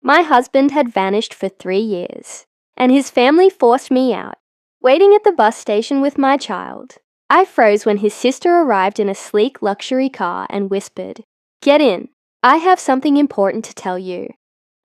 My husband had vanished for 3 years, and his family forced me out. Waiting at the bus station with my child, I froze when his sister arrived in a sleek luxury car and whispered, "Get in. I have something important to tell you."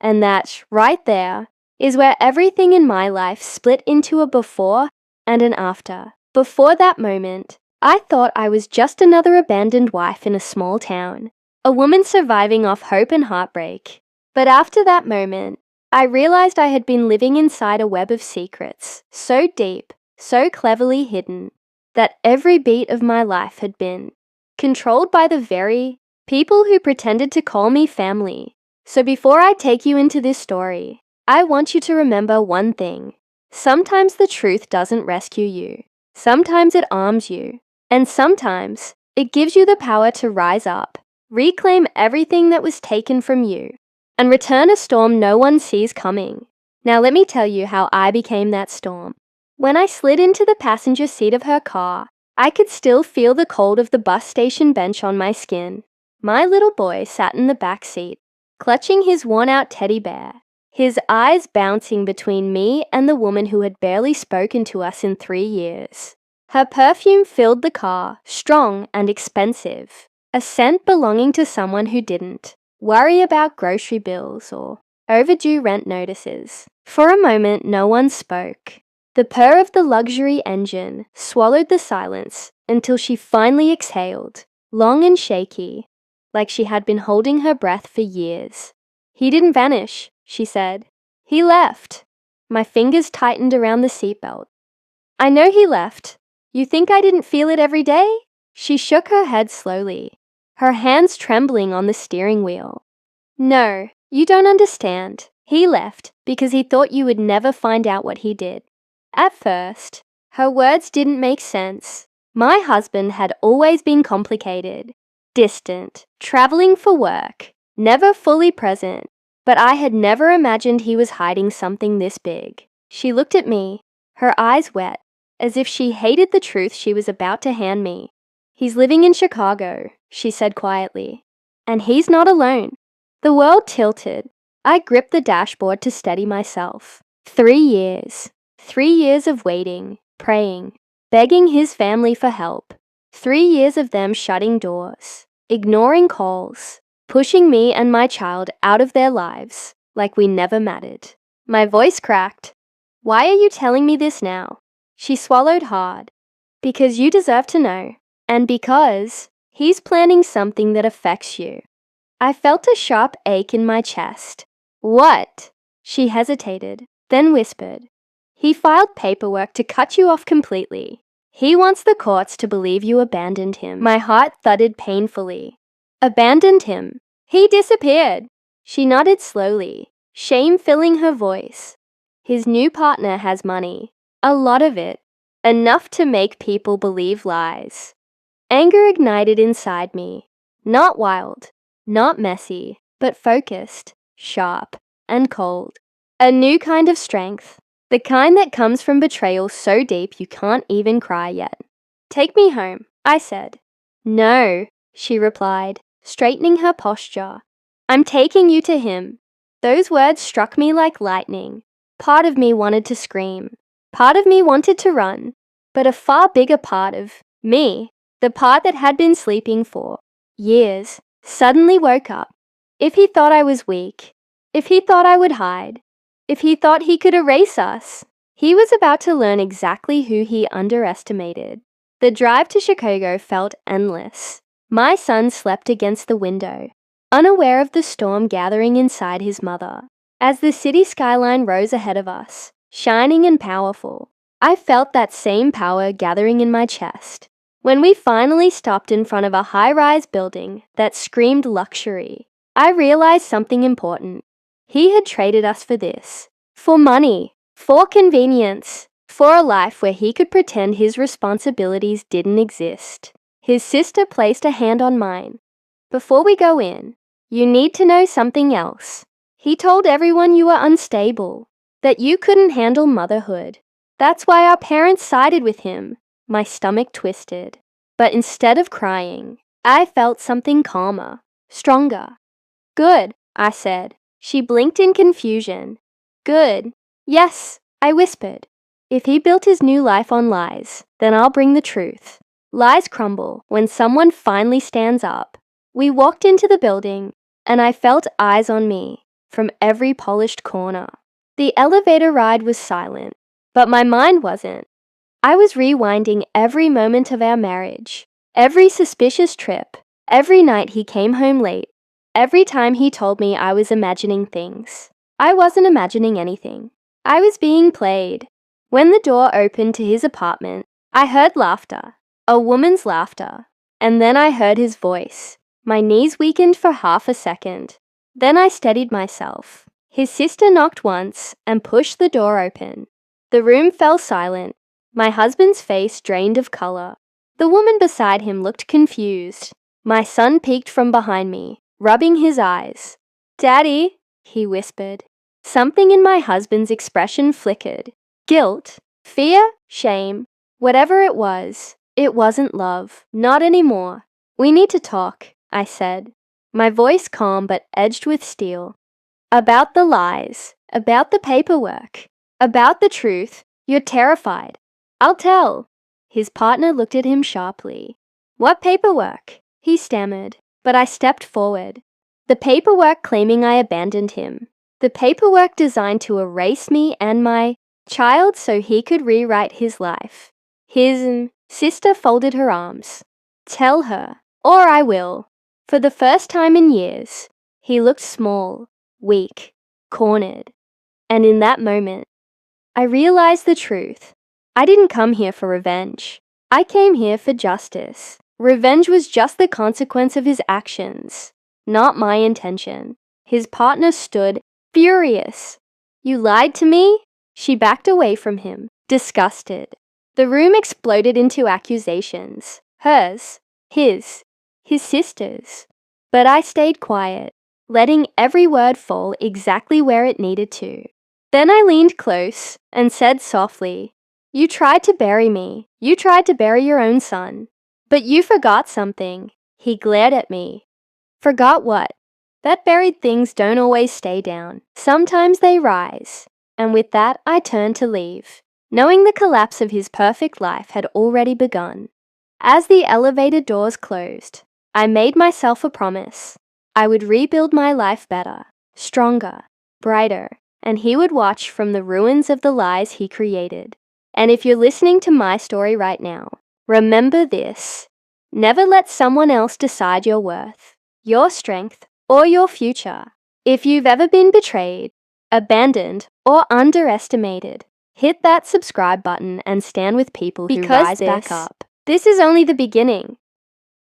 And that, right there, is where everything in my life split into a before and an after. Before that moment, I thought I was just another abandoned wife in a small town, a woman surviving off hope and heartbreak. But after that moment, I realized I had been living inside a web of secrets, so deep, so cleverly hidden, that every beat of my life had been controlled by the very people who pretended to call me family. So before I take you into this story, I want you to remember one thing. Sometimes the truth doesn't rescue you. Sometimes it arms you. And sometimes it gives you the power to rise up, reclaim everything that was taken from you, and return a storm no one sees coming. Now let me tell you how I became that storm. When I slid into the passenger seat of her car, I could still feel the cold of the bus station bench on my skin. My little boy sat in the back seat, clutching his worn-out teddy bear, his eyes bouncing between me and the woman who had barely spoken to us in 3 years. Her perfume filled the car, strong and expensive, a scent belonging to someone who didn't worry about grocery bills or overdue rent notices. For a moment, no one spoke. The purr of the luxury engine swallowed the silence until she finally exhaled, long and shaky, like she had been holding her breath for years. "He didn't vanish," she said. "He left." My fingers tightened around the seatbelt. "I know he left. You think I didn't feel it every day?" She shook her head slowly, her hands trembling on the steering wheel. "No, you don't understand. He left because he thought you would never find out what he did." At first, her words didn't make sense. My husband had always been complicated, distant, traveling for work, never fully present, but I had never imagined he was hiding something this big. She looked at me, her eyes wet, as if she hated the truth she was about to hand me. "He's living in Chicago," she said quietly. "And he's not alone." The world tilted. I gripped the dashboard to steady myself. 3 years. 3 years of waiting, praying, begging his family for help. 3 years of them shutting doors, ignoring calls, pushing me and my child out of their lives like we never mattered. My voice cracked. "Why are you telling me this now?" She swallowed hard. "Because you deserve to know, and because he's planning something that affects you." I felt a sharp ache in my chest. "What?" She hesitated, then whispered, "He filed paperwork to cut you off completely. He wants the courts to believe you abandoned him." My heart thudded painfully. "Abandoned him? He disappeared." She nodded slowly, shame filling her voice. "His new partner has money. A lot of it. Enough to make people believe lies." Anger ignited inside me. Not wild, not messy, but focused, sharp, and cold. A new kind of strength. The kind that comes from betrayal so deep you can't even cry yet. "Take me home," I said. "No," she replied, straightening her posture. "I'm taking you to him." Those words struck me like lightning. Part of me wanted to scream. Part of me wanted to run. But a far bigger part of me, the part that had been sleeping for years, suddenly woke up. If he thought I was weak, if he thought I would hide, if he thought he could erase us, he was about to learn exactly who he underestimated. The drive to Chicago felt endless. My son slept against the window, unaware of the storm gathering inside his mother. As the city skyline rose ahead of us, shining and powerful, I felt that same power gathering in my chest. When we finally stopped in front of a high-rise building that screamed luxury, I realized something important. He had traded us for this. For money, for convenience, for a life where he could pretend his responsibilities didn't exist. His sister placed a hand on mine. "Before we go in, you need to know something else. He told everyone you were unstable, that you couldn't handle motherhood. That's why our parents sided with him." My stomach twisted. But instead of crying, I felt something calmer, stronger. "Good," I said. She blinked in confusion. Good. Yes, I whispered. If he built his new life on lies, then I'll bring the truth. Lies crumble when someone finally stands up. We walked into the building, and I felt eyes on me from every polished corner. The elevator ride was silent, but my mind wasn't. I was rewinding every moment of our marriage, every suspicious trip, every night he came home late, every time he told me I was imagining things. I wasn't imagining anything. I was being played. When the door opened to his apartment, I heard laughter, a woman's laughter, and then I heard his voice. My knees weakened for half a second. Then I steadied myself. His sister knocked once and pushed the door open. The room fell silent. My husband's face drained of color. The woman beside him looked confused. My son peeked from behind me, rubbing his eyes. "Daddy," he whispered. Something in my husband's expression flickered. Guilt, fear, shame, whatever it wasn't love. Not anymore. "We need to talk," I said, my voice calm but edged with steel. "About the lies, about the paperwork, about the truth. You're terrified." "I'll tell." His partner looked at him sharply. "What paperwork?" he stammered, but I stepped forward. "The paperwork claiming I abandoned him. The paperwork designed to erase me and my child so he could rewrite his life." His sister folded her arms. "Tell her, or I will." For the first time in years, he looked small, weak, cornered. And in that moment, I realized the truth. I didn't come here for revenge. I came here for justice. Revenge was just the consequence of his actions, not my intention. His partner stood, furious. "You lied to me?" She backed away from him, disgusted. The room exploded into accusations. Hers, his sister's. But I stayed quiet, letting every word fall exactly where it needed to. Then I leaned close and said softly, "You tried to bury me. You tried to bury your own son. But you forgot something." He glared at me. "Forgot what?" "That buried things don't always stay down. Sometimes they rise." And with that, I turned to leave, knowing the collapse of his perfect life had already begun. As the elevator doors closed, I made myself a promise. I would rebuild my life better, stronger, brighter, and he would watch from the ruins of the lies he created. And if you're listening to my story right now, remember this. Never let someone else decide your worth, your strength, or your future. If you've ever been betrayed, abandoned, or underestimated, hit that subscribe button and stand with people who rise back up. This is only the beginning.